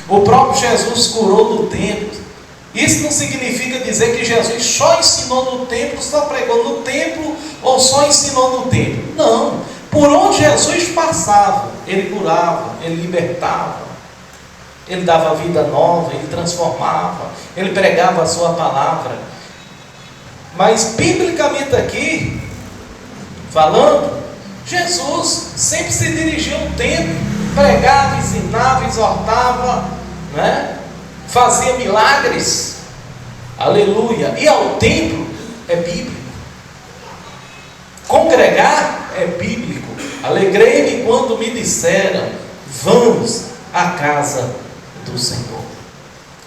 O próprio Jesus curou no templo. Isso não significa dizer que Jesus só ensinou no templo, só pregou no templo ou só ensinou no templo. Não. Por onde Jesus passava, ele curava, ele libertava, ele dava vida nova, ele transformava, ele pregava a sua palavra. Mas biblicamente aqui, falando, Jesus sempre se dirigia ao templo, pregava, ensinava, exortava, né? Fazia milagres, aleluia. E ao templo é bíblico, congregar é bíblico. Alegrei-me quando me disseram: vamos à casa do Senhor.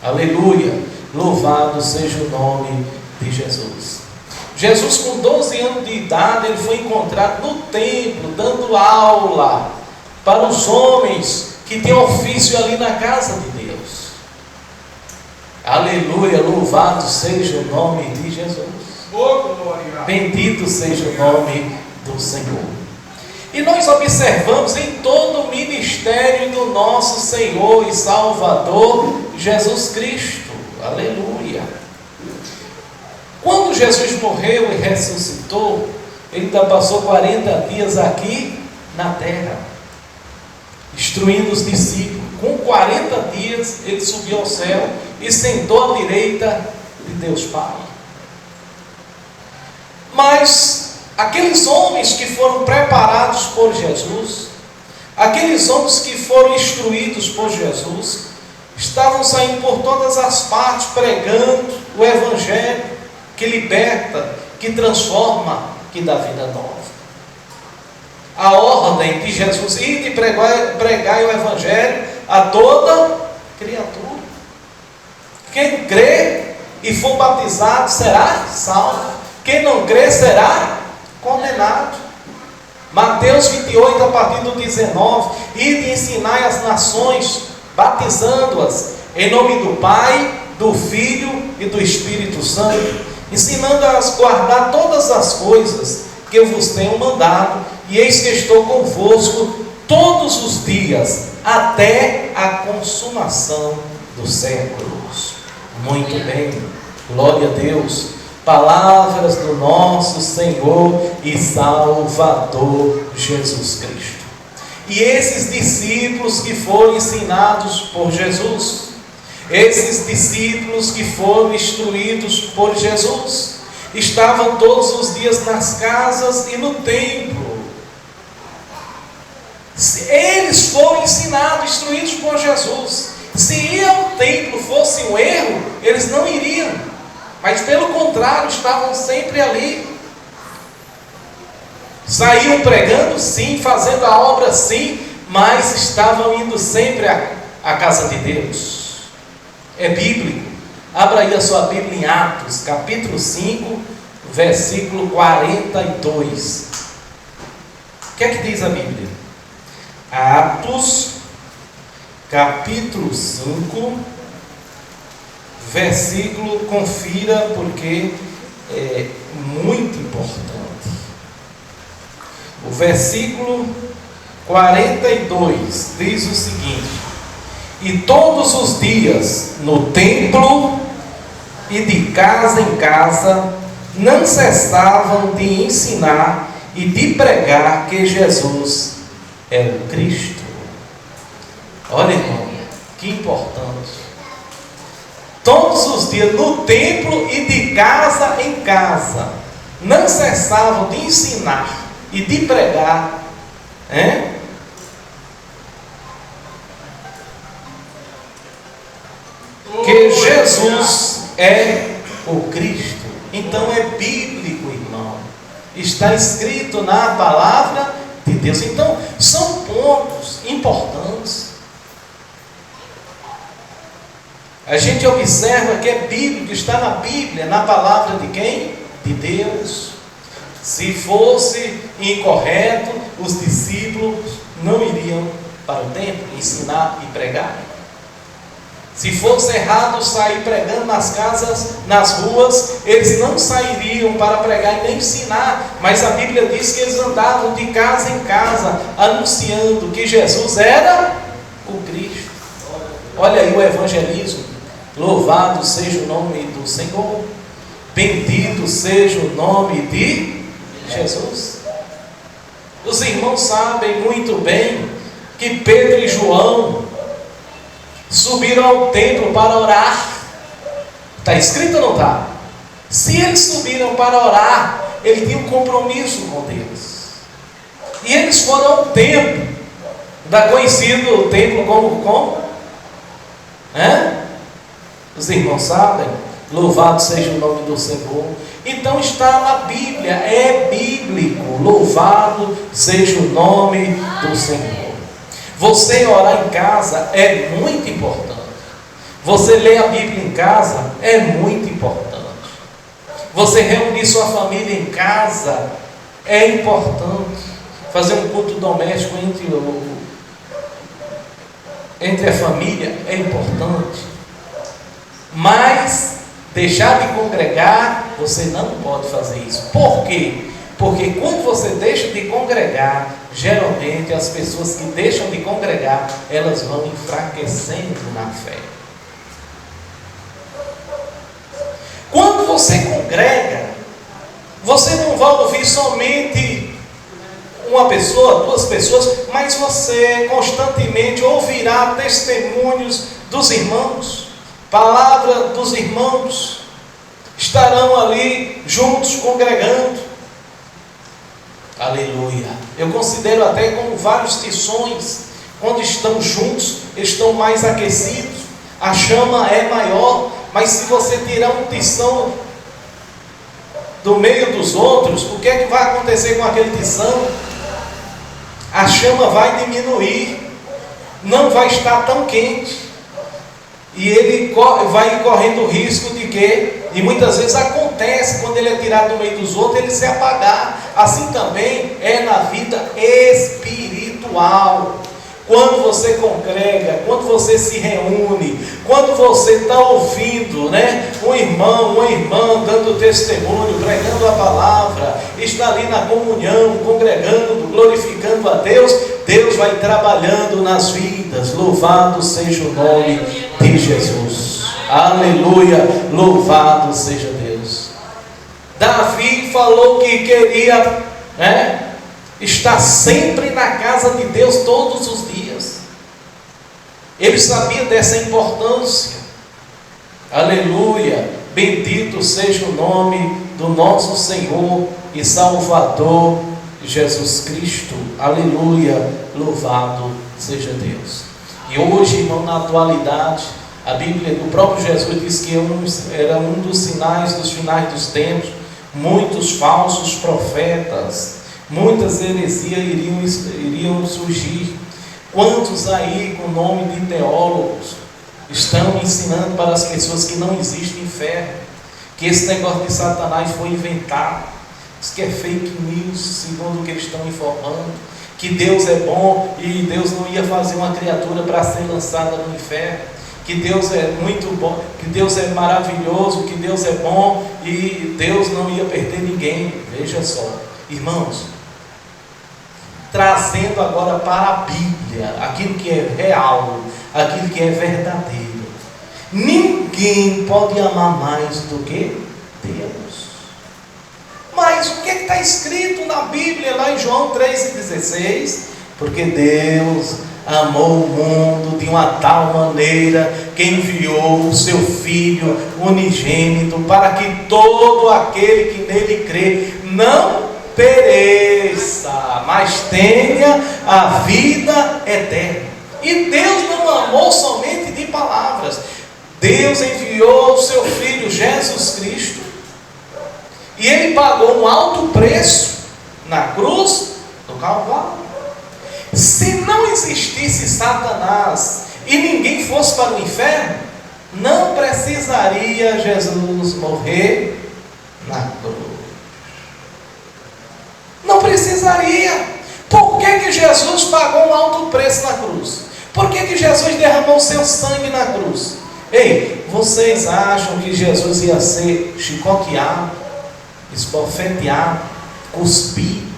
Aleluia, louvado seja o nome de Jesus. Jesus, com 12 anos de idade, ele foi encontrado no templo, dando aula para os homens que têm ofício ali na casa de Deus. Aleluia, louvado seja o nome de Jesus. Bendito seja o nome do Senhor. E nós observamos em todo o ministério do nosso Senhor e Salvador Jesus Cristo. Aleluia. Quando Jesus morreu e ressuscitou, ele ainda passou 40 dias aqui na terra, instruindo os discípulos. Com 40 dias ele subiu ao céu e sentou à direita de Deus Pai. Mas aqueles homens que foram preparados por Jesus, aqueles homens que foram instruídos por Jesus, estavam saindo por todas as partes pregando o Evangelho que liberta, que transforma, que dá vida nova. A ordem de Jesus ir de pregar o Evangelho a toda criatura. Quem crê e for batizado será salvo. Quem não crê será condenado. Mateus 28, a partir do 19: ide ensinai as nações, batizando-as em nome do Pai, do Filho e do Espírito Santo, ensinando-as a guardar todas as coisas que eu vos tenho mandado, e eis que estou convosco todos os dias, até a consumação dos séculos. Muito bem, glória a Deus. Palavras do nosso Senhor e Salvador Jesus Cristo. E esses discípulos que foram ensinados por Jesus, esses discípulos que foram instruídos por Jesus, estavam todos os dias nas casas e no templo. Eles foram ensinados, instruídos por Jesus. Se ir ao templo fosse um erro, eles não iriam, mas pelo contrário, estavam sempre ali. Saíam pregando sim, fazendo a obra sim, mas estavam indo sempre à casa de Deus. É bíblico. Abra aí a sua Bíblia em Atos, capítulo 5, versículo 42. O que é que diz a Bíblia? Atos, capítulo 5, versículo, confira, porque é muito importante. O versículo 42 diz o seguinte: e todos os dias no templo e de casa em casa não cessavam de ensinar e de pregar que Jesus é o Cristo. Olha, irmão, que importante. Todos os dias no templo e de casa em casa não cessavam de ensinar e de pregar, que Jesus é o Cristo. Então é bíblico, irmão, está escrito na palavra de Deus. Então são pontos importantes. A gente observa que é bíblico, está na Bíblia, na palavra de quem? De Deus. Se fosse incorreto, os discípulos não iriam para o templo ensinar e pregar. Se fosse errado sair pregando nas casas, nas ruas, eles não sairiam para pregar e nem ensinar, mas a Bíblia diz que eles andavam de casa em casa, anunciando que Jesus era o Cristo. Olha aí o evangelismo. Louvado seja o nome do Senhor. Bendito seja o nome de Jesus. Os irmãos sabem muito bem que Pedro e João subiram ao templo para orar. Está escrito ou não está? Se eles subiram para orar, ele tinha um compromisso com Deus. E eles foram ao templo, conhecido templo como? Os irmãos sabem? Louvado seja o nome do Senhor. Então está na Bíblia, é bíblico. Louvado seja o nome do Senhor. Você orar em casa é muito importante. Você ler a Bíblia em casa é muito importante. Você reunir sua família em casa é importante. Fazer um culto doméstico entre a família é importante. Mas deixar de congregar, você não pode fazer isso. Por quê? Porque quando você deixa de congregar, geralmente as pessoas que deixam de congregar, elas vão enfraquecendo na fé. Quando você congrega, você não vai ouvir somente uma pessoa, duas pessoas, mas você constantemente ouvirá testemunhos dos irmãos, palavra dos irmãos, estarão ali juntos congregando. Aleluia. Eu considero até como vários tições, quando estão juntos, estão mais aquecidos, a chama é maior. Mas se você tirar um tição do meio dos outros, o que é que vai acontecer com aquele tição? A chama vai diminuir, não vai estar tão quente, e ele vai correndo o risco de quê? E muitas vezes acontece, quando ele é tirado do meio dos outros, ele se apagar. Assim também é na vida espiritual. Quando você congrega, quando você se reúne, quando você está ouvindo, um irmão, uma irmã dando testemunho, pregando a palavra, está ali na comunhão, congregando, glorificando a Deus, Deus vai trabalhando nas vidas. Louvado seja o nome de Jesus. Aleluia, louvado seja Deus. Davi falou que queria, está sempre na casa de Deus todos os dias. Ele sabia dessa importância. Aleluia, bendito seja o nome do nosso Senhor e Salvador Jesus Cristo. Aleluia, louvado seja Deus. E hoje, irmão, na atualidade, a Bíblia do próprio Jesus diz que era um dos sinais dos finais dos tempos. Muitos falsos profetas, muitas heresias iriam surgir. Quantos aí com o nome de teólogos estão ensinando para as pessoas que não existe inferno, que esse negócio de Satanás foi inventado, diz que é fake news, segundo o que eles estão informando, que Deus é bom e Deus não ia fazer uma criatura para ser lançada no inferno, que Deus é muito bom, que Deus é maravilhoso, que Deus é bom e Deus não ia perder ninguém. Veja só, irmãos, trazendo agora para a Bíblia aquilo que é real, aquilo que é verdadeiro. Ninguém pode amar mais do que Deus. Mas o que está escrito na Bíblia, lá em João 3,16? Porque Deus amou o mundo de uma tal maneira que enviou o seu Filho unigênito, para que todo aquele que nele crê não pereça, mas tenha a vida eterna. E Deus não amou somente de palavras. Deus enviou o seu Filho Jesus Cristo, e Ele pagou um alto preço na cruz do Calvário. Se não existisse Satanás e ninguém fosse para o inferno, não precisaria Jesus morrer na cruz. Não precisaria. Por que Jesus pagou um alto preço na cruz? Por que Jesus derramou o seu sangue na cruz? Ei, vocês acham que Jesus ia ser chicoteado, esbofeteado, cuspido,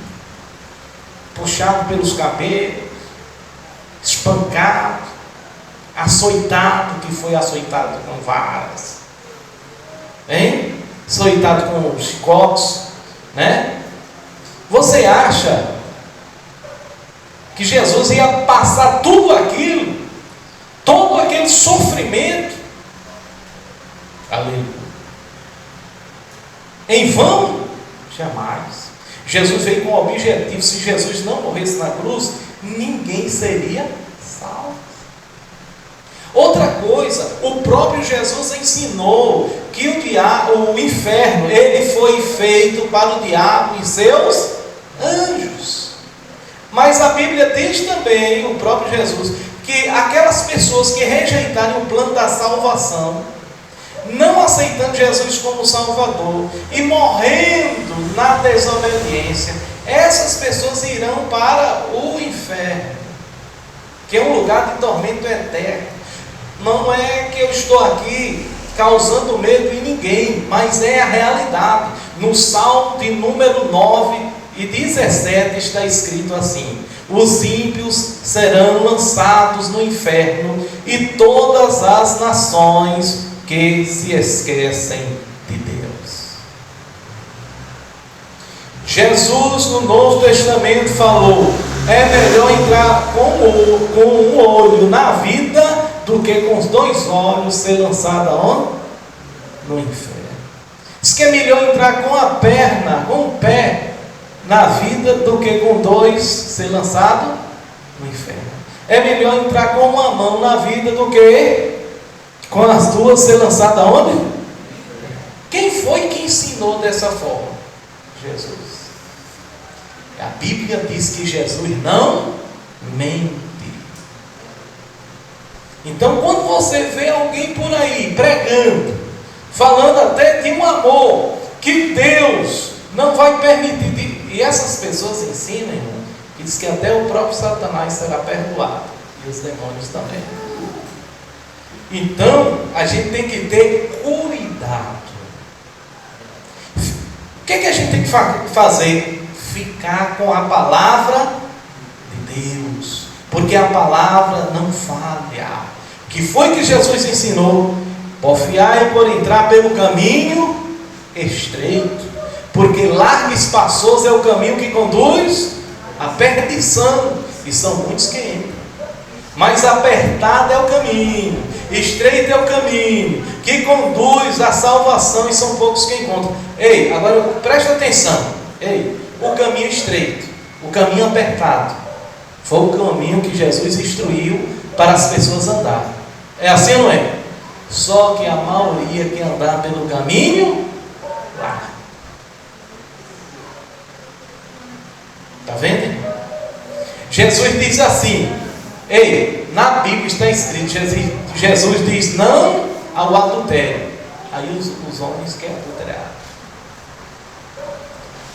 puxado pelos cabelos, espancado, açoitado, que foi açoitado com varas, hein? Açoitado com chicotes, né? Você acha que Jesus ia passar tudo aquilo, todo aquele sofrimento, aleluia, em vão? Jamais. Jesus veio com o objetivo: se Jesus não morresse na cruz, ninguém seria salvo. Outra coisa, o próprio Jesus ensinou que o inferno, ele foi feito para o diabo e seus anjos. Mas a Bíblia diz também, o próprio Jesus, que aquelas pessoas que rejeitarem o plano da salvação, não aceitando Jesus como Salvador e morrendo na desobediência, essas pessoas irão para o inferno, que é um lugar de tormento eterno. Não é que eu estou aqui causando medo em ninguém, mas é a realidade. No Salmo de número 9 e 17 está escrito assim: os ímpios serão lançados no inferno, e todas as nações que se esquecem de Deus. Jesus no Novo Testamento falou: é melhor entrar com um olho na vida do que com os dois olhos ser lançado aonde? No inferno. Diz que é melhor entrar com a perna, com o pé na vida, do que com dois ser lançado no inferno. É melhor entrar com uma mão na vida do que com as duas ser lançado aonde? Quem foi que ensinou dessa forma? Jesus. A Bíblia diz que Jesus não mente. Então, quando você vê alguém por aí pregando, falando até de um amor que Deus não vai permitir, e essas pessoas ensinam, irmão, que diz que até o próprio Satanás será perdoado, e os demônios também. Então, a gente tem que ter cuidado. O que a gente tem que fazer? Ficar com a palavra de Deus, porque a palavra não falha. O que foi que Jesus ensinou? Porfiai por entrar pelo caminho estreito, porque largo e espaçoso é o caminho que conduz à perdição, e são muitos que entram. Mas apertado é o caminho, estreito é o caminho que conduz à salvação, e são poucos que encontram. Ei, agora presta atenção. Ei, o caminho estreito, o caminho apertado, foi o caminho que Jesus instruiu para as pessoas andarem. É assim ou não é? Só que a maioria quer andar pelo caminho largo. Está vendo? Jesus diz assim, ei, na Bíblia está escrito, Jesus diz não ao adultério. Aí os homens querem adulterar.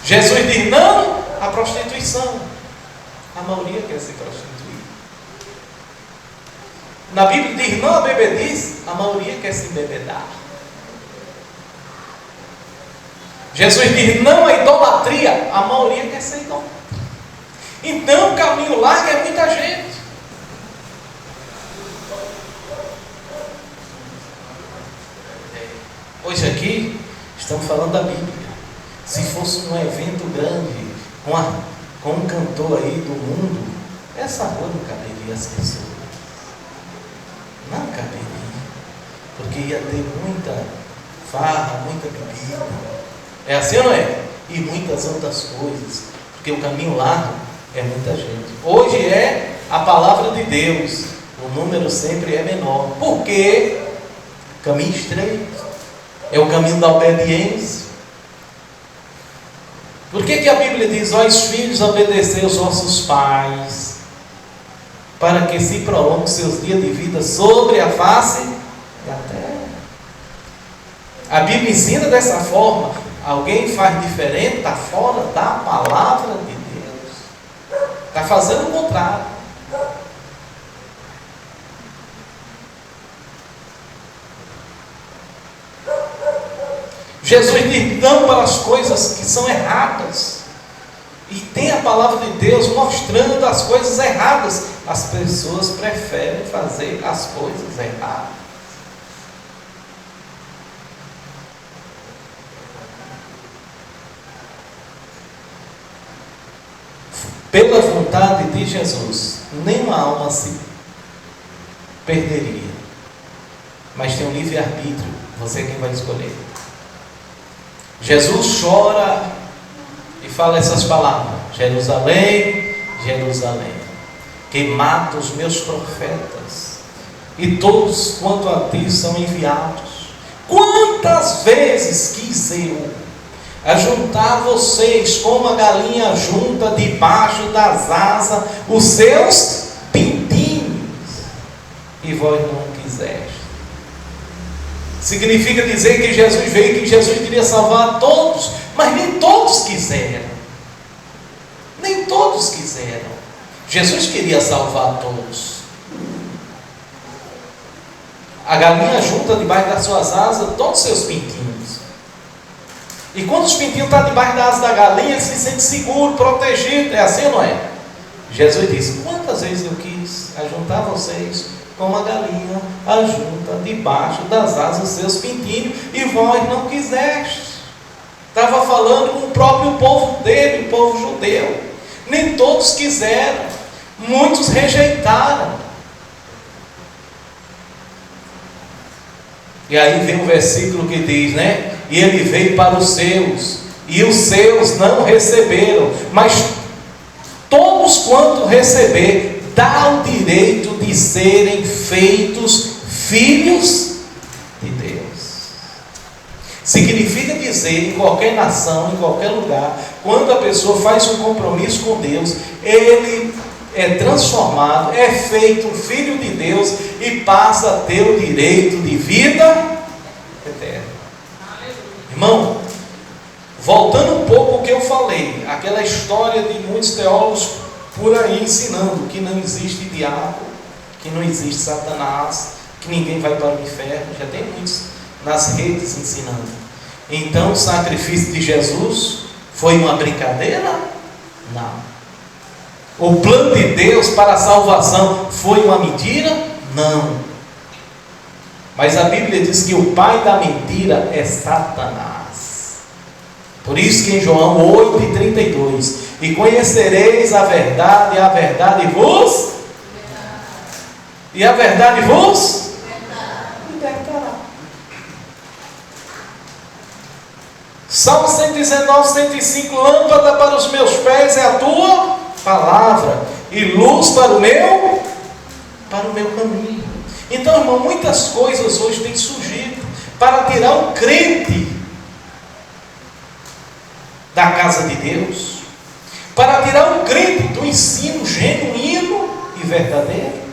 Jesus diz não à prostituição. A maioria quer se prostituir. Na Bíblia diz não à bebedice. A maioria quer se embebedar. Jesus diz não à idolatria. A maioria quer ser idólatra. Então o caminho largo é muita gente. Hoje aqui estamos falando da Bíblia. Se fosse um evento grande, com um cantor aí do mundo, essa rua não caberia as pessoas. Não caberia. Porque ia ter muita farra, muita bebida. É assim ou não é? E muitas outras coisas. Porque o caminho largo é muita gente. Hoje é a palavra de Deus. O número sempre é menor. Por quê? Caminho estreito. É o caminho da obediência. Por que a Bíblia diz: ó, os filhos, obedecei aos vossos pais, para que se prolongue seus dias de vida sobre a face da terra? A Bíblia ensina dessa forma. Alguém faz diferente, está fora da palavra de Deus, está fazendo o contrário. Jesus diz não para as coisas que são erradas, e tem a palavra de Deus mostrando as coisas erradas as pessoas preferem fazer as coisas erradas. Pela vontade de Jesus, nenhuma alma se perderia. Mas tem um livre-arbítrio, você é quem vai escolher. Jesus chora e fala essas palavras: Jerusalém, Jerusalém, que mata os meus profetas, e todos quanto a ti são enviados. Quantas vezes quis eu ajuntar vocês como a galinha junta debaixo das asas os seus pintinhos, e vós não quiseste. Significa dizer que Jesus veio, que Jesus queria salvar todos, mas nem todos quiseram. Nem todos quiseram. Jesus queria salvar todos. A galinha junta debaixo das suas asas todos os seus pintinhos. E quando os pintinhos estão debaixo da asa da galinha, ele se sente seguro, protegido. É assim ou não é? Jesus disse: quantas vezes eu quis ajuntar vocês como a galinha ajunta debaixo das asas os seus pintinhos, e vós não quiseste. Estava falando com o próprio povo dele, o povo judeu. Nem todos quiseram, muitos rejeitaram. E aí vem um versículo que diz, né? E ele veio para os seus, e os seus não receberam, mas todos quanto receber, dá o direito de serem feitos filhos de Deus. Significa dizer, em qualquer nação, em qualquer lugar, quando a pessoa faz um compromisso com Deus, ele é transformado, é feito um filho de Deus e passa a ter o direito de vida eterna. Irmão, voltando um pouco ao que eu falei, aquela história de muitos teólogos por aí ensinando que não existe diabo, que não existe Satanás, que ninguém vai para o inferno. Já tem muitos nas redes ensinando. Então o sacrifício de Jesus foi uma brincadeira? Não. O plano de Deus para a salvação foi uma mentira? Não. Mas a Bíblia diz que o pai da mentira é Satanás. Por isso que em João 8:32, e conhecereis a verdade, e a verdade vos libertará. Salmo 119, 105, lâmpada para os meus pés é a tua palavra, e luz para o meu caminho. Então, irmão, muitas coisas hoje têm surgido para tirar o crente da casa de Deus, para tirar o crente do ensino genuíno e verdadeiro,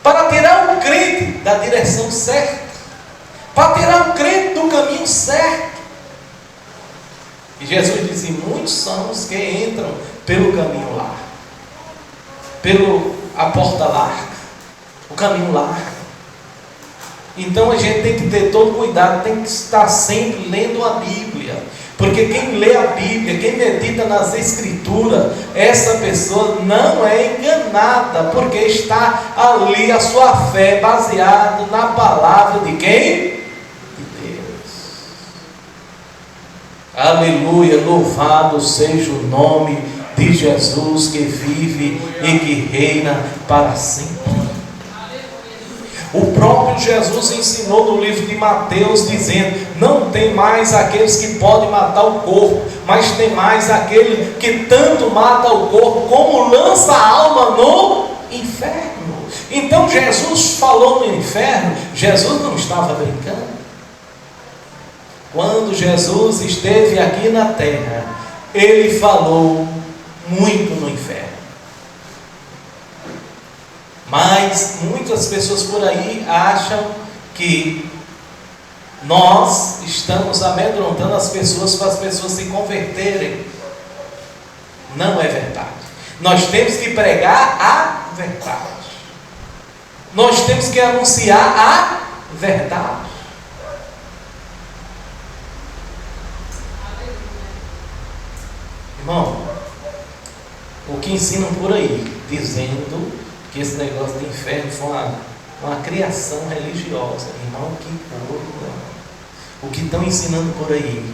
para tirar o crente da direção certa, para tirar o crente do caminho certo. E Jesus diz: e muitos são os que entram pelo caminho largo, a porta larga, o caminho largo. Então a gente tem que ter todo cuidado, tem que estar sempre lendo a Bíblia, porque quem lê a Bíblia, quem medita nas Escrituras, essa pessoa não é enganada, porque está ali a sua fé baseada na palavra de quem? De Deus. Aleluia, louvado seja o nome de Jesus, que vive e que reina para sempre. O próprio Jesus ensinou no livro de Mateus, dizendo: não tem mais aqueles que podem matar o corpo, mas tem mais aquele que tanto mata o corpo, como lança a alma no inferno. Então Jesus falou no inferno, Jesus não estava brincando. Quando Jesus esteve aqui na terra, ele falou muito no inferno. Mas muitas pessoas por aí acham que nós estamos amedrontando as pessoas para as pessoas se converterem. Não é verdade. Nós temos que pregar a verdade. Nós temos que anunciar a verdade. Irmão, o que ensinam por aí, dizendo que esse negócio de inferno foi uma criação religiosa. Irmão, que coisa! O que estão ensinando por aí?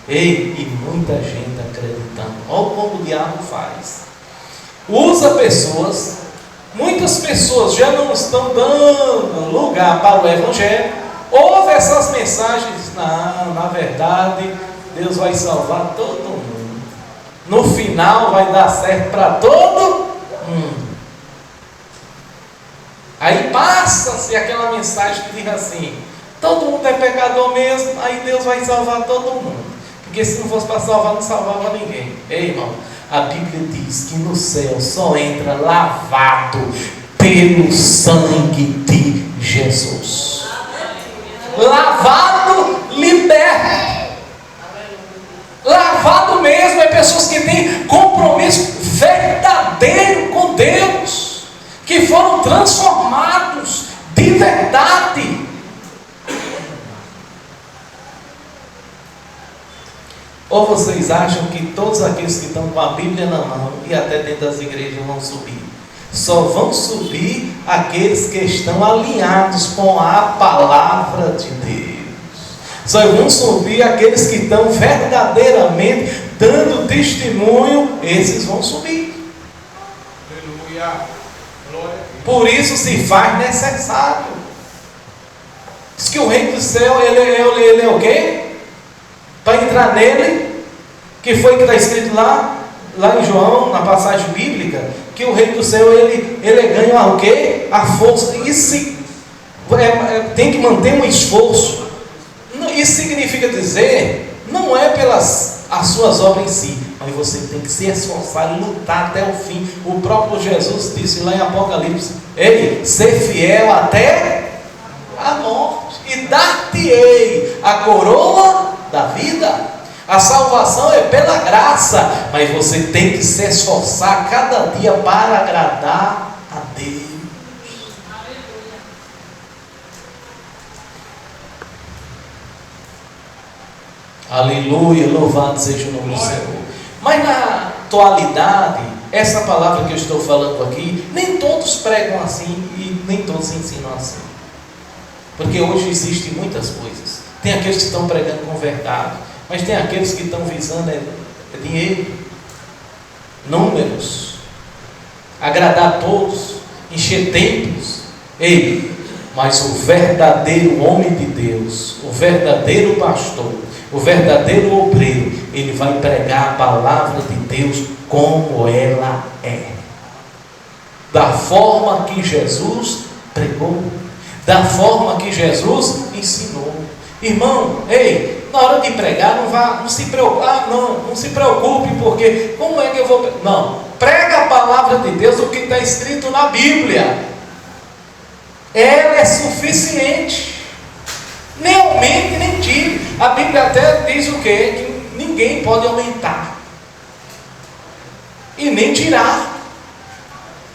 Ei, e muita gente acreditando. Olha como o diabo faz. Usa pessoas, muitas pessoas já não estão dando lugar para o Evangelho, ouve essas mensagens, não, na verdade, Deus vai salvar todo mundo. No final vai dar certo para todo mundo. Aí passa-se aquela mensagem que diz assim: todo mundo é pecador mesmo, aí Deus vai salvar todo mundo. Porque se não fosse para salvar, não salvava ninguém. Ei, irmão, a Bíblia diz que no céu só entra lavado pelo sangue de Jesus. Lavado, liberto. Lavado mesmo é pessoas que têm compromisso verdadeiro com Deus, que foram transformados de verdade. Ou vocês acham que todos aqueles que estão com a Bíblia na mão e até dentro das igrejas vão subir? Só vão subir aqueles que estão alinhados com a palavra de Deus. Só vão subir aqueles que estão verdadeiramente dando testemunho. Esses vão subir. Aleluia. Glória. Por isso se faz necessário. Diz que o reino do céu, ele é o quê? Para entrar nele, que foi que está escrito lá em João, na passagem bíblica, que o reino do céu, ele ganha o quê? A força. Isso tem que manter um esforço. Isso significa dizer, não é pelas as suas obras em si, mas você tem que se esforçar e lutar até o fim. O próprio Jesus disse lá em Apocalipse: ei, ser fiel até a morte, e dar-te-ei a coroa da vida. A salvação é pela graça, mas você tem que se esforçar cada dia para agradar a Deus. Aleluia, louvado seja o nome do Senhor. Mas na atualidade, essa palavra que eu estou falando aqui, nem todos pregam assim e nem todos ensinam assim. Porque hoje existem muitas coisas. Tem aqueles que estão pregando com verdade, mas tem aqueles que estão visando dinheiro, números, agradar a todos, encher templos. Ei, mas o verdadeiro homem de Deus, o verdadeiro pastor, o verdadeiro obreiro, ele vai pregar a palavra de Deus como ela é, da forma que Jesus pregou, da forma que Jesus ensinou. Irmão, ei, na hora de pregar, não se preocupe, porque como é que eu vou... Não, prega a palavra de Deus, o que está escrito na Bíblia. Ela é suficiente. Nem aumente, nem tire. A Bíblia até diz o quê? Que ninguém pode aumentar e nem tirar.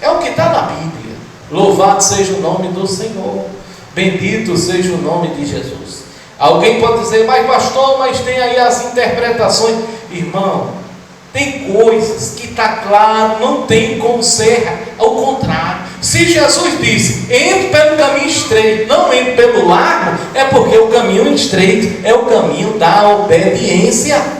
É o que está na Bíblia. Louvado seja o nome do Senhor. Bendito seja o nome de Jesus. Alguém pode dizer: mas pastor, mas tem aí as interpretações. Irmão, tem coisas que está claro, não tem como ser ao contrário. Se Jesus disse: entre pelo caminho estreito, não entre pelo largo, é porque o caminho estreito é o caminho da obediência.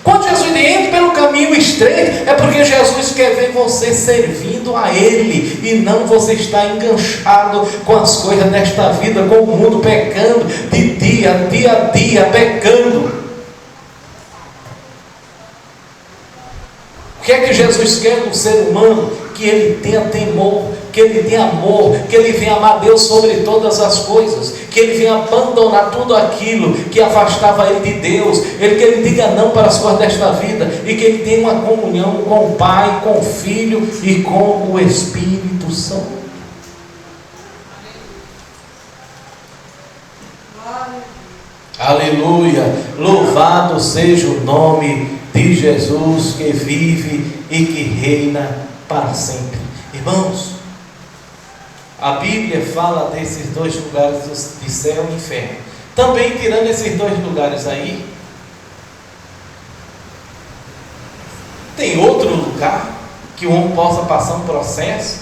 Quando Jesus diz: entre pelo caminho estreito, é porque Jesus quer ver você servindo a Ele, e não você estar enganchado com as coisas desta vida, com o mundo pecando, de dia a dia pecando. O que é que Jesus quer do ser humano? Que ele tenha temor, que ele tenha amor, que ele venha amar Deus sobre todas as coisas, que ele venha abandonar tudo aquilo que afastava ele de Deus, que ele diga não para as coisas desta vida, e que ele tenha uma comunhão com o Pai, com o Filho e com o Espírito Santo. Aleluia, louvado seja o nome de Jesus, que vive e que reina para sempre. Irmãos, a Bíblia fala desses dois lugares de céu e inferno. Também, tirando esses dois lugares aí, tem outro lugar que o homem possa passar um processo,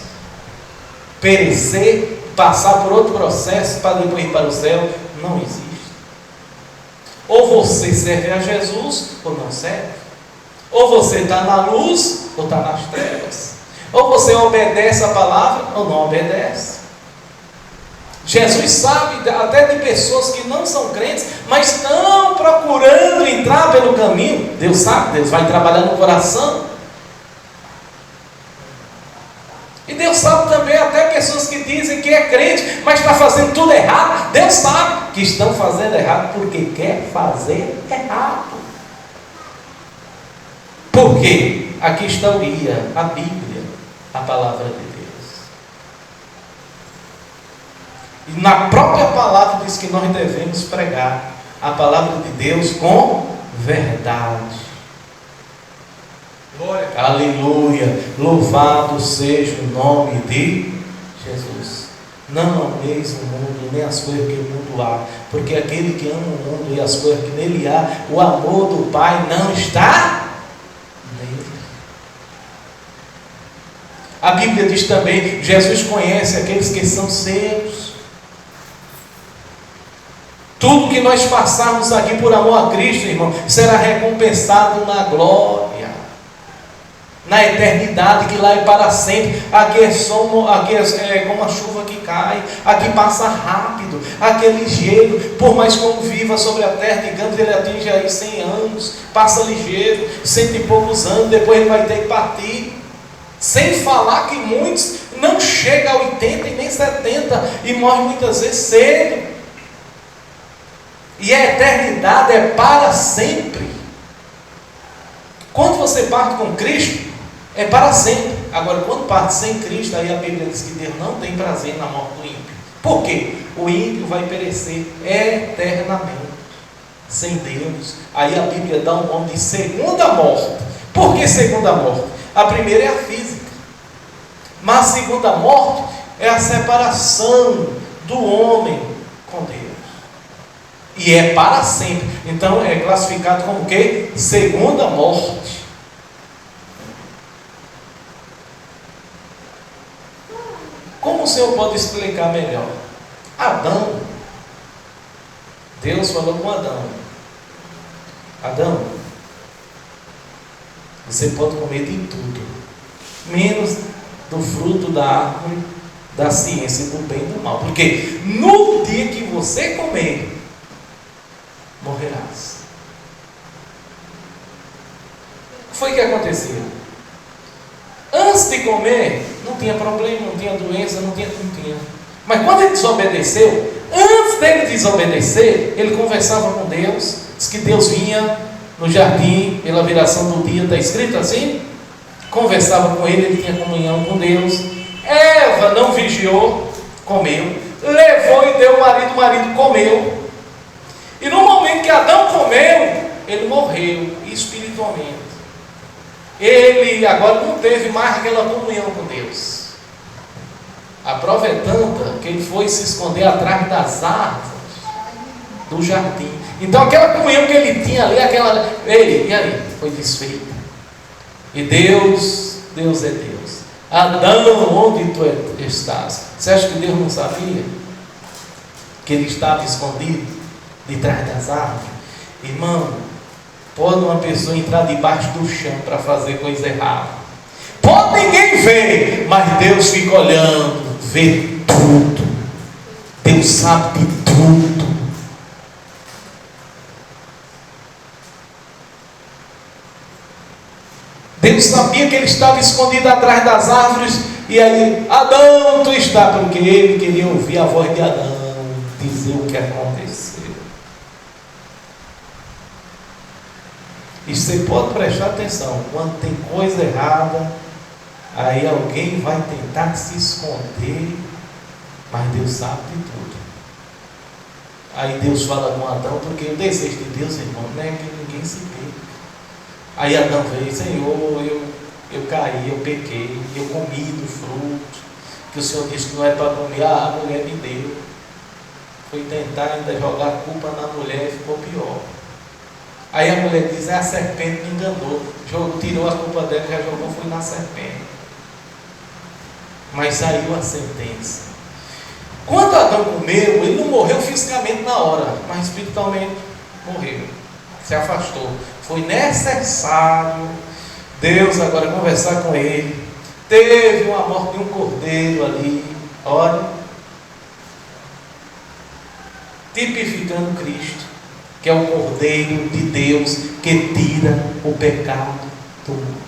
perecer, passar por outro processo para depois ir para o céu. Não existe. Ou você serve a Jesus ou não serve. Ou você está na luz ou está nas trevas. Ou você obedece a palavra ou não obedece. Jesus sabe até de pessoas que não são crentes, mas estão procurando entrar pelo caminho. Deus sabe, Deus vai trabalhar no coração. E Deus sabe também até pessoas que dizem que é crente, mas está fazendo tudo errado. Deus sabe que estão fazendo errado porque quer fazer errado. Por quê? Aqui está o guia, a Bíblia, a palavra de Deus. E na própria palavra diz que nós devemos pregar a palavra de Deus com verdade. Glória. Aleluia, louvado seja o nome de Jesus. Não ameis o mundo, nem as coisas que o mundo há, porque aquele que ama o mundo e as coisas que nele há, o amor do Pai não está nele. A Bíblia diz também, Jesus conhece aqueles que são seus. Tudo que nós passarmos aqui por amor a Cristo, irmão, será recompensado na glória, na eternidade, que lá é para sempre. Aqui é como a chuva que cai, aqui passa rápido, aquele gelo, por mais como viva sobre a terra, digamos, ele atinge aí 100 anos, passa ligeiro, 100 e poucos anos, depois ele vai ter que partir. Sem falar que muitos não chegam a 80 e nem 70 e morrem muitas vezes cedo. E a eternidade é para sempre. Quando você parte com Cristo, é para sempre. Agora, quando parte sem Cristo, aí a Bíblia diz que Deus não tem prazer na morte do ímpio. Por quê? O ímpio vai perecer eternamente sem Deus. Aí a Bíblia dá um nome de segunda morte. Por que segunda morte? A primeira é a física, mas a segunda morte é a separação do homem com Deus. E é para sempre. Então é classificado como o quê? Segunda morte. Como o Senhor pode explicar melhor? Adão, Deus falou com Adão: Adão, você pode comer de tudo, menos do fruto da árvore da ciência do bem e do mal, porque no dia que você comer, morrerás. O que foi que aconteceu? Antes de comer, não tinha problema, não tinha doença, não tinha. Mas quando ele desobedeceu, antes dele desobedecer, ele conversava com Deus. Diz que Deus vinha no jardim pela viração do dia, está escrito assim? Conversava com ele, ele tinha comunhão com Deus. Eva não vigiou, comeu, levou e deu ao marido comeu. E no momento que Adão comeu, ele morreu espiritualmente. Ele agora não teve mais aquela comunhão com Deus. A prova é tanta que ele foi se esconder atrás das árvores do jardim. Então aquela comunhão que ele tinha ali, e aí? Foi desfeita. E Deus é Deus. Adão, onde tu estás? Você acha que Deus não sabia que ele estava escondido de trás das árvores? Irmão, pode uma pessoa entrar debaixo do chão para fazer coisa errada, pode ninguém ver, mas Deus fica olhando, vê tudo. Deus sabe de tudo. Deus sabia que ele estava escondido atrás das árvores. E aí, Adão, tu está, porque ele queria ouvir a voz de Adão dizer o que aconteceu. E você pode prestar atenção, quando tem coisa errada, aí alguém vai tentar se esconder, mas Deus sabe de tudo. Aí Deus fala com Adão, porque o desejo de Deus, irmão, não é que ninguém se perca. Aí Adão veio: Senhor, eu caí, eu pequei, eu comi do fruto que o Senhor disse que não é para comer. A mulher me deu. Foi tentar ainda jogar a culpa na mulher e ficou pior. Aí a mulher diz: a serpente me enganou, tirou a culpa dela, já jogou, foi na serpente. Mas saiu a sentença. Quando Adão comeu, ele não morreu fisicamente na hora, mas espiritualmente morreu, se afastou. Foi necessário Deus agora conversar com ele. Teve uma morte de um cordeiro ali, olha, tipificando Cristo, que é o cordeiro de Deus que tira o pecado do mundo.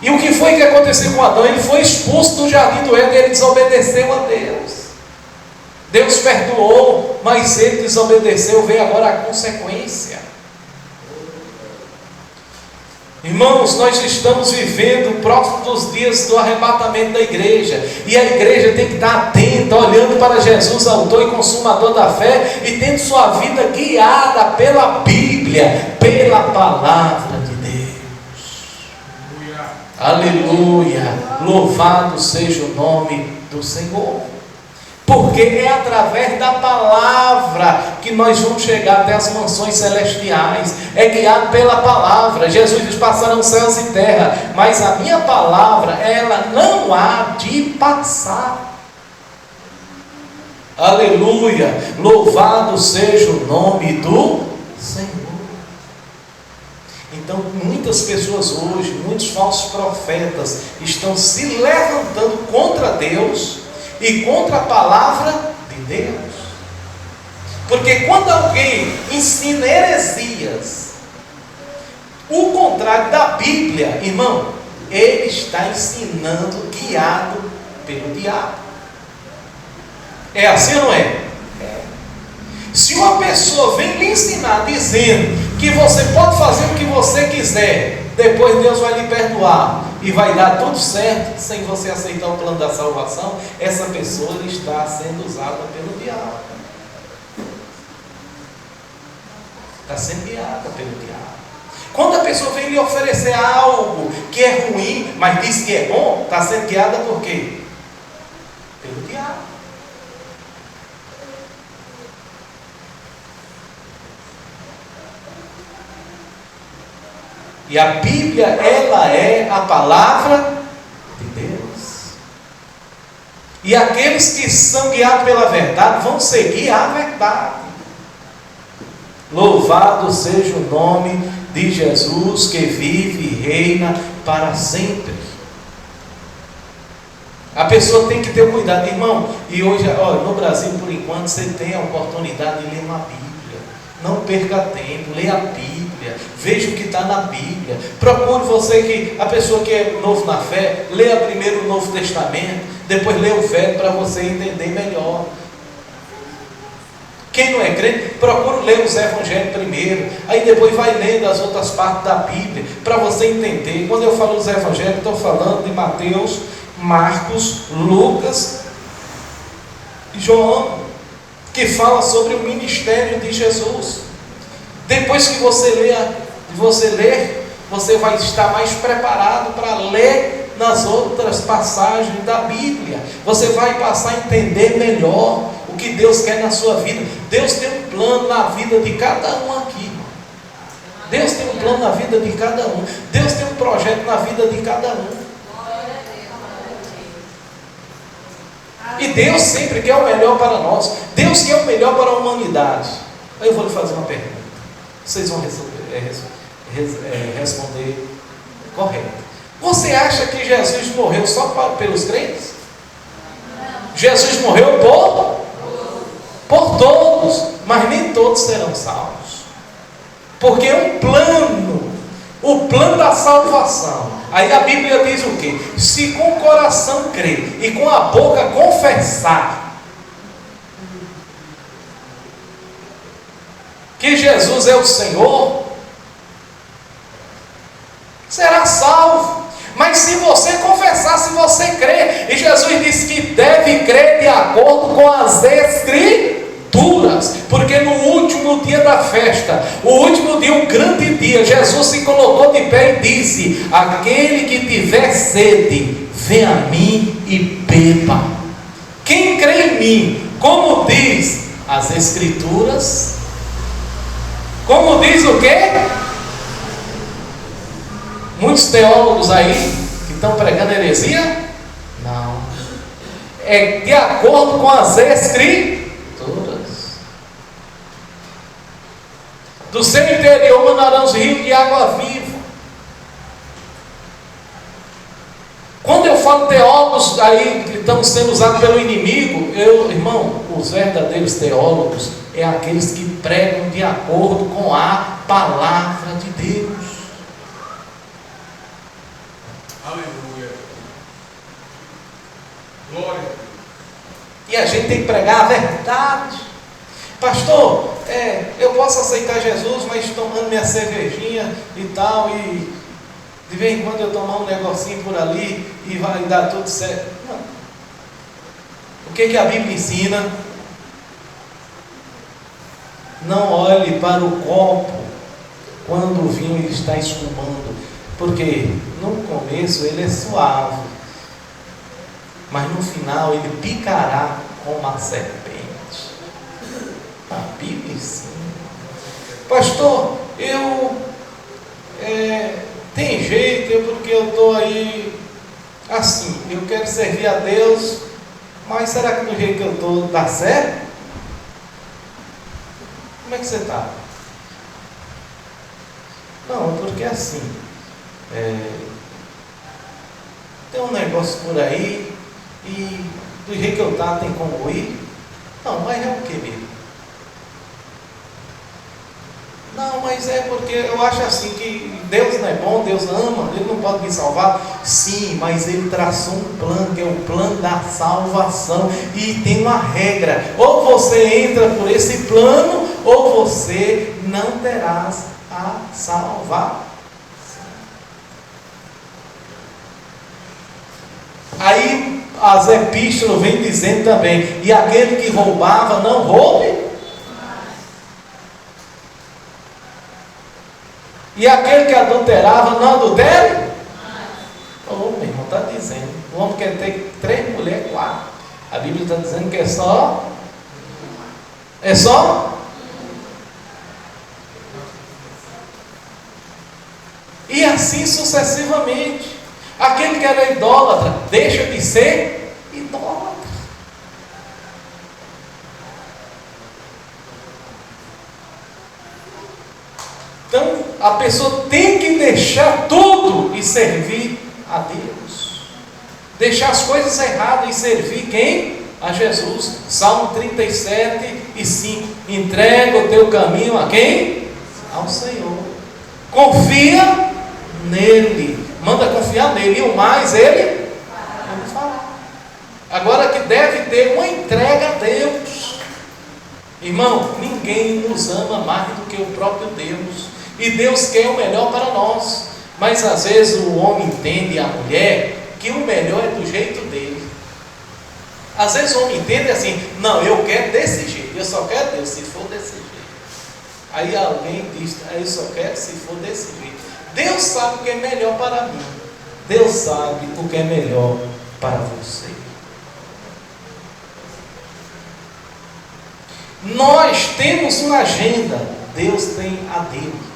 E o que foi que aconteceu com Adão? Ele foi expulso do jardim do Éden, ele desobedeceu a Deus. Deus perdoou, mas ele desobedeceu, veio agora a consequência. Irmãos, nós estamos vivendo próximo dos dias do arrebatamento da igreja, e a igreja tem que estar atenta, olhando para Jesus, autor e consumador da fé, e tendo sua vida guiada pela Bíblia, pela palavra de Deus. Aleluia, louvado seja o nome do Senhor, porque é através da palavra que nós vamos chegar até as mansões celestiais, é guiado pela palavra. Jesus diz: passarão céus e terra, mas a minha palavra, ela não há de passar. Aleluia, louvado seja o nome do Senhor. Então, muitas pessoas hoje, muitos falsos profetas, estão se levantando contra Deus e contra a palavra de Deus. Porque quando alguém ensina heresias, o contrário da Bíblia, irmão, ele está ensinando guiado pelo diabo. É assim ou não é? Se uma pessoa vem lhe ensinar dizendo que você pode fazer o que você quiser, depois Deus vai lhe perdoar e vai dar tudo certo, sem você aceitar o plano da salvação, essa pessoa está sendo usada pelo diabo. Está sendo guiada pelo diabo. Quando a pessoa vem lhe oferecer algo que é ruim, mas diz que é bom, está sendo guiada por quê? Pelo diabo. E a Bíblia, ela é a palavra de Deus. E aqueles que são guiados pela verdade vão seguir a verdade. Louvado seja o nome de Jesus, que vive e reina para sempre. A pessoa tem que ter cuidado, irmão. E hoje, no Brasil, por enquanto, você tem a oportunidade de ler uma Bíblia. Não perca tempo, leia a Bíblia, veja o que está na Bíblia. Procure você, que a pessoa que é novo na fé, leia primeiro o Novo Testamento, depois leia o Velho, para você entender melhor. Quem não é crente, procure ler os Evangelhos primeiro, aí depois vai lendo as outras partes da Bíblia, para você entender. Quando eu falo dos Evangelhos, estou falando de Mateus, Marcos, Lucas e João, que fala sobre o ministério de Jesus. Depois que você ler, você vai estar mais preparado para ler nas outras passagens da Bíblia. Você vai passar a entender melhor o que Deus quer na sua vida. Deus tem um plano na vida de cada um aqui. Deus tem um plano na vida de cada um. Deus tem um projeto na vida de cada um. E Deus sempre quer o melhor para nós. Deus quer o melhor para a humanidade. Aí eu vou lhe fazer uma pergunta. Vocês vão responder correto. Você acha que Jesus morreu só pelos crentes? Jesus morreu por todos, mas nem todos serão salvos. Porque é um plano, o plano da salvação. Aí a Bíblia diz o quê? Se com o coração crer e com a boca confessar que Jesus é o Senhor, será salvo. Mas se você confessar, se você crer, e Jesus disse que deve crer de acordo com as Escrituras, porque no último dia da festa, o último dia, um grande dia, Jesus se colocou de pé e disse: aquele que tiver sede, venha a mim e beba. Quem crê em mim, como diz as Escrituras. Como diz o quê? Muitos teólogos aí que estão pregando heresia? Não. É de acordo com as Escrituras. Do seu interior mandarão os rios de água viva. Quando eu falo teólogos aí que estão sendo usados pelo inimigo, irmão, os verdadeiros teólogos é aqueles que pregam de acordo com a palavra de Deus. Aleluia. Glória. E a gente tem que pregar a verdade. Pastor, eu posso aceitar Jesus, mas tomando minha cervejinha e tal, e de vez em quando eu tomar um negocinho por ali e vai dar tudo certo. Não. O que a Bíblia ensina? Não olhe para o copo quando o vinho está espumando, porque no começo ele é suave, mas no final ele picará como uma serpente. A Bíblia ensina. Pastor, tem jeito, porque eu estou aí assim, eu quero servir a Deus, mas será que do jeito que eu estou dá certo? Como é que você está? Não, porque assim, tem um negócio por aí, e do jeito que eu estou tem como ir? Não, mas é o que mesmo? Não, mas é porque eu acho assim que Deus não é bom, Deus ama, Ele não pode me salvar. Sim, mas Ele traçou um plano, que é o plano da salvação, e tem uma regra: ou você entra por esse plano, ou você não terás a salvar. Aí as epístolas vêm dizendo também: e aquele que roubava, não roube. E aquele que adulterava, não adultere? Meu irmão, está dizendo. O homem quer ter 3 mulheres, 4. A Bíblia está dizendo que é só. É só? E assim sucessivamente. Aquele que era idólatra, deixa de ser idólatra. Então, a pessoa tem que deixar tudo e servir a Deus. Deixar as coisas erradas e servir quem? A Jesus. Salmo 37:5. Entrega o teu caminho a quem? Ao Senhor. Confia nele. Manda confiar nele. E o mais ele fará. Agora que deve ter uma entrega a Deus. Irmão, ninguém nos ama mais do que o próprio Deus. E Deus quer o melhor para nós. Mas às vezes o homem entende, a mulher, que o melhor é do jeito dele. Às vezes o homem entende assim: não, eu quero desse jeito, eu só quero Deus se for desse jeito. Aí alguém diz: eu só quero se for desse jeito. Deus sabe o que é melhor para mim. Deus sabe o que é melhor para você. Nós temos uma agenda, Deus tem a dele.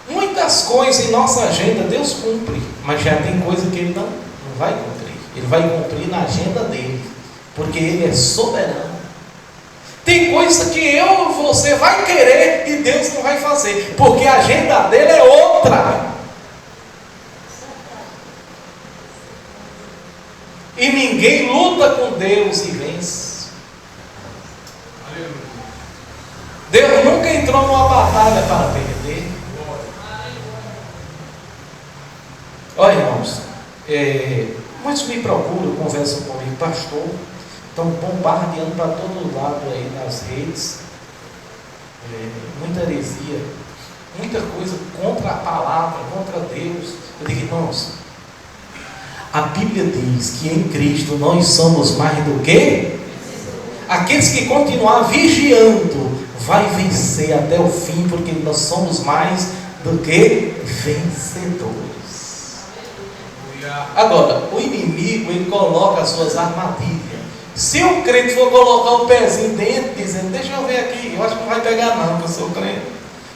Muitas coisas em nossa agenda Deus cumpre, mas já tem coisa que Ele não vai cumprir. Ele vai cumprir na agenda dele, porque Ele é soberano. Tem coisa que você vai querer e Deus não vai fazer, porque a agenda dele é outra. E ninguém luta com Deus e vence. Deus nunca entrou numa batalha para perder. Olha, irmãos, muitos me procuram, conversam comigo: pastor, estão bombardeando para todo lado aí nas redes, muita heresia, muita coisa contra a palavra, contra Deus. Eu digo: irmãos, a Bíblia diz que em Cristo nós somos mais do que? Aqueles que continuar vigiando vai vencer até o fim, porque nós somos mais do que vencedores. Agora, o inimigo, ele coloca as suas armadilhas. Se o crente for colocar o pezinho dentro, dizendo, deixa eu ver aqui, eu acho que não vai pegar não, que eu sou crente.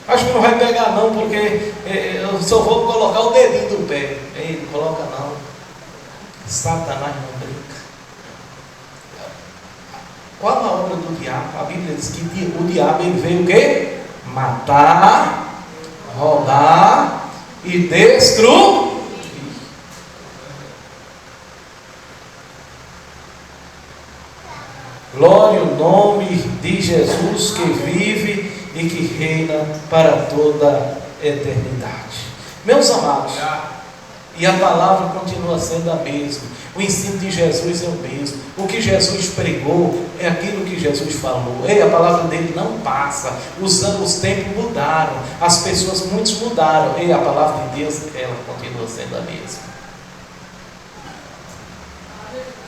Acho que não vai pegar não, porque eu só vou colocar o dedinho do pé. Ei, não coloca não. Satanás não brinca. Qual a obra do diabo? A Bíblia diz que o diabo ele veio o quê? Matar, roubar e destruir. Glória ao nome de Jesus que vive e que reina para toda a eternidade. Meus amados, e a palavra continua sendo a mesma. O ensino de Jesus é o mesmo. O que Jesus pregou é aquilo que Jesus falou. Ei, a palavra dele não passa. Os tempos mudaram. As pessoas, muitos mudaram. Ei, a palavra de Deus, ela continua sendo a mesma.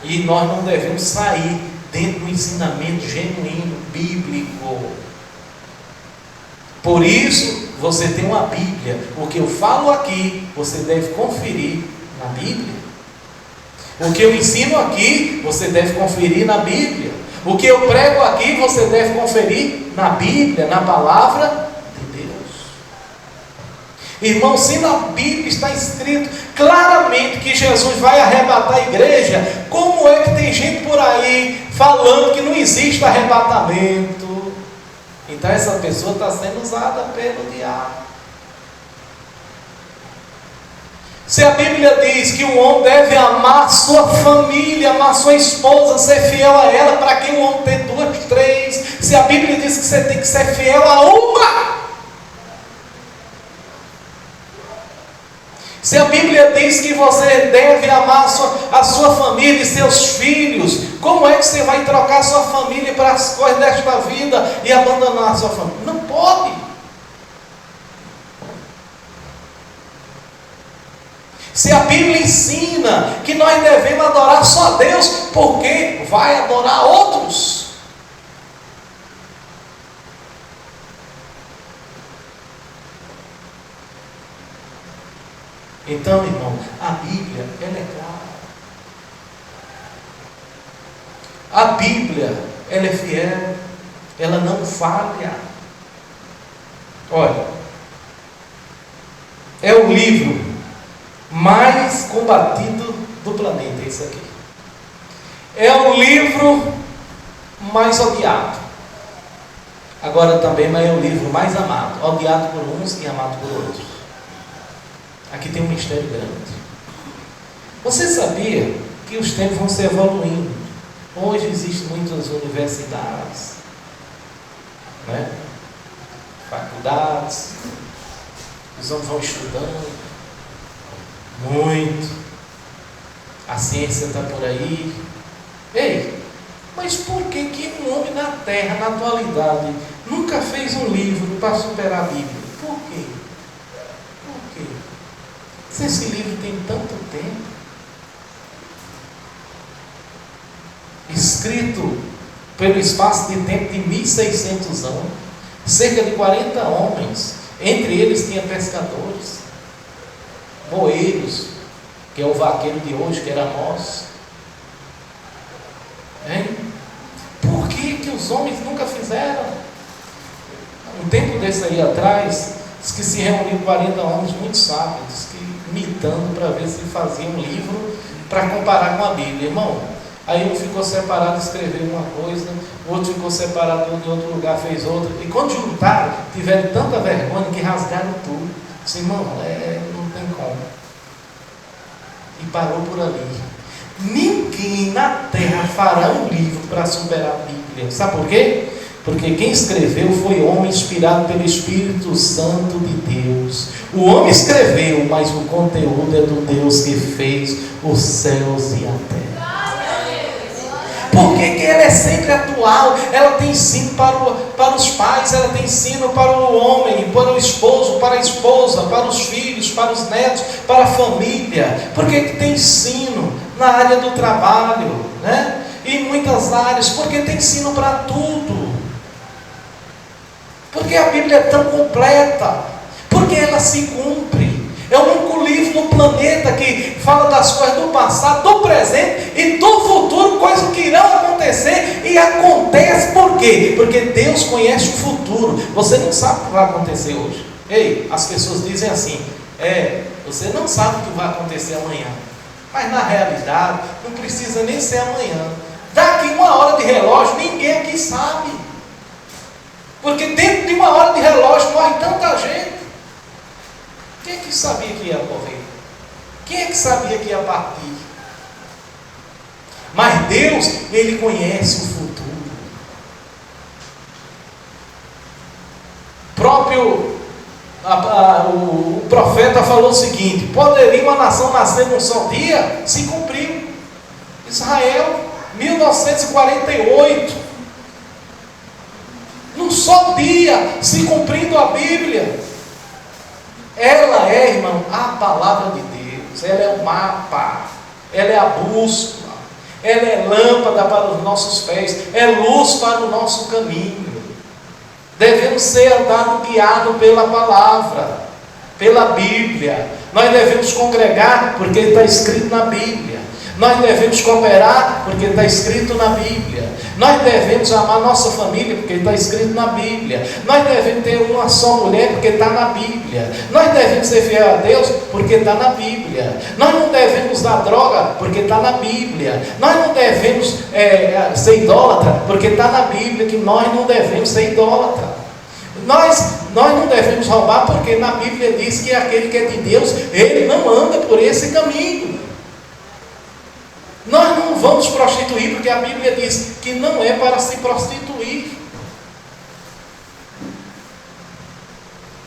E nós não devemos sair dentro do ensinamento genuíno, bíblico. Por isso, você tem uma Bíblia. O que eu falo aqui, você deve conferir na Bíblia. O que eu ensino aqui, você deve conferir na Bíblia. O que eu prego aqui, você deve conferir na Bíblia, na palavra de Deus. Irmão, se na Bíblia está escrito claramente que Jesus vai arrebatar a igreja, como é que tem gente por aí falando que não existe arrebatamento? Então essa pessoa está sendo usada pelo diabo. Se a Bíblia diz que o homem deve amar sua família, amar sua esposa, ser fiel a ela, para que o homem ter 2, 3? Se a Bíblia diz que você tem que ser fiel a uma, se a Bíblia diz que você deve amar a sua família e seus filhos, como é que você vai trocar a sua família para as coisas desta vida e abandonar a sua família? Não pode. Se a Bíblia ensina que nós devemos adorar só Deus, por que vai adorar outros? Então, irmão, a Bíblia, ela é clara. A Bíblia, ela é fiel, ela não falha. Olha, é o livro mais combatido do planeta, isso aqui. É o livro mais odiado. Agora também é o livro mais amado, odiado por uns e amado por outros. Aqui tem um mistério grande. Você sabia que os tempos vão se evoluindo? Hoje existem muitas universidades, né? Faculdades, os homens vão estudando muito, a ciência está por aí. Ei, mas por que um homem na Terra, na atualidade, nunca fez um livro para superar a Bíblia? Por quê? Por quê? Se esse livro tem tanto tempo, escrito pelo espaço de tempo de 1600 anos, cerca de 40 homens, entre eles tinha pescadores, boeiros, que é o vaqueiro de hoje, que era nós. Hein? Por que os homens nunca fizeram? Um tempo desse aí atrás, diz que se reuniram 40 homens muito sábios, que imitando para ver se faziam um livro para comparar com a Bíblia. Irmão, aí um ficou separado, escreveu uma coisa, o outro ficou separado em outro lugar, fez outra, e quando juntaram, tiveram tanta vergonha que rasgaram tudo. Disse, irmão, não tem como. E parou por ali. Ninguém na terra fará um livro para superar a Bíblia. Sabe por quê? Porque quem escreveu foi homem inspirado pelo Espírito Santo de Deus. O homem escreveu, mas o conteúdo é do Deus que fez os céus e a terra. Por que ela é sempre atual? Ela tem ensino para os pais, ela tem ensino para o homem, para o esposo, para a esposa, para os filhos, para os netos, para a família. Por que tem ensino na área do trabalho, né? E em muitas áreas, porque tem ensino para tudo. Porque a Bíblia é tão completa, porque ela se cumpre. É o único livro no planeta que fala das coisas do passado, do presente e do futuro, coisas que irão acontecer quê? Porque Deus conhece o futuro. Você não sabe o que vai acontecer hoje. Ei, as pessoas dizem assim: você não sabe o que vai acontecer amanhã. Mas na realidade, não precisa nem ser amanhã. Daqui 1 hora de relógio, ninguém aqui sabe. Porque dentro de 1 hora de relógio morre tanta gente. Quem é que sabia que ia morrer? Quem é que sabia que ia partir? Mas Deus, Ele conhece o futuro. O profeta falou o seguinte: poderia uma nação nascer num só dia? Se cumpriu. Israel, 1948, num só dia, se cumprindo a Bíblia. Ela é, irmão, a palavra de Deus. Ela é o mapa, ela é a bússola, ela é lâmpada para os nossos pés, é luz para o nosso caminho. Devemos ser andados guiados pela palavra, pela Bíblia. Nós devemos congregar porque está escrito na Bíblia. Nós devemos cooperar porque está escrito na Bíblia. Nós devemos amar nossa família porque está escrito na Bíblia. Nós devemos ter uma só mulher porque está na Bíblia. Nós devemos ser fiel a Deus porque está na Bíblia. Nós não devemos dar droga porque está na Bíblia. Nós não devemos ser idólatra porque está na Bíblia que nós não devemos ser idólatra. Nós não devemos roubar porque na Bíblia diz que aquele que é de Deus, ele não anda por esse caminho. Nós não vamos prostituir porque a Bíblia diz que não é para se prostituir.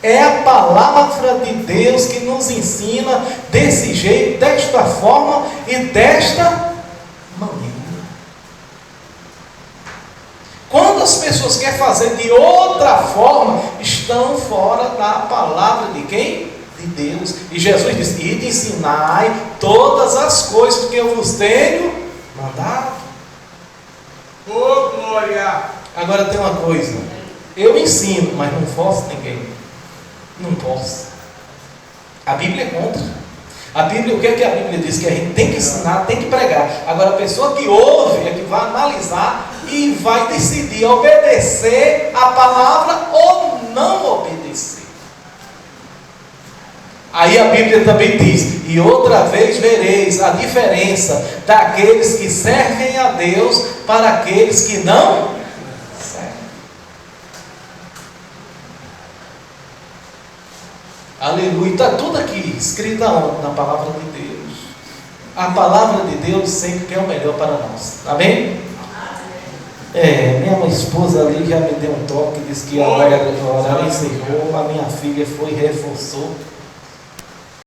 É a palavra de Deus que nos ensina desse jeito, desta forma e desta maneira. Quando as pessoas querem fazer de outra forma, estão fora da palavra de quem? De Deus. E Jesus disse: ide ensinai todas as coisas que eu vos tenho mandado. Oh, glória! Agora tem uma coisa: eu ensino, mas não forço ninguém. Não posso. A Bíblia é contra. A Bíblia, o que é que a Bíblia diz? Que a gente tem que ensinar, tem que pregar. Agora a pessoa que ouve é que vai analisar e vai decidir obedecer a palavra ou não obedecer. Aí a Bíblia também diz: e outra vez vereis a diferença daqueles que servem a Deus para aqueles que não servem. Aleluia. Está tudo aqui escrito na palavra de Deus. A palavra de Deus sempre quer o melhor para nós. Amém? Minha esposa ali já me deu um toque, disse que a hora encerrou, a minha filha foi e reforçou.